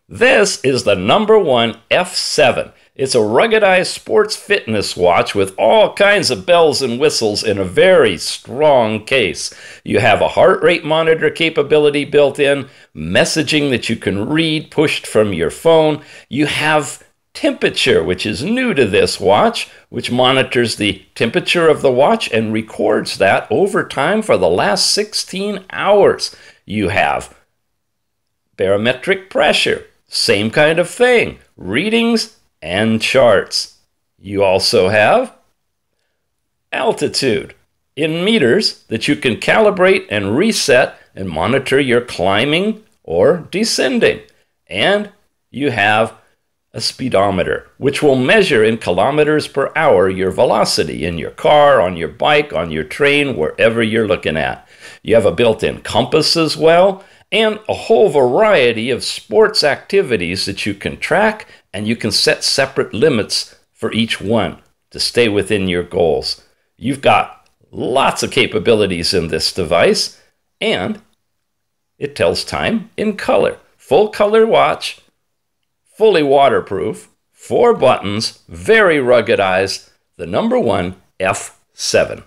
This is the #1 F7. It's a ruggedized sports fitness watch with all kinds of bells and whistles in a very strong case. You have a heart rate monitor capability built in, messaging that you can read pushed from your phone. You have temperature, which is new to this watch, which monitors the temperature of the watch and records that over time for the last 16 hours. You have barometric pressure, same kind of thing, readings and charts. You also have altitude in meters that you can calibrate and reset and monitor your climbing or descending. And you have a speedometer, which will measure in kilometers per hour your velocity in your car, on your bike, on your train, wherever you're looking at. You have a built-in compass as well, and a whole variety of sports activities that you can track, and you can set separate limits for each one to stay within your goals. You've got lots of capabilities in this device, and it tells time in color. Full color watch, fully waterproof, 4 buttons, very ruggedized, the #1 F7.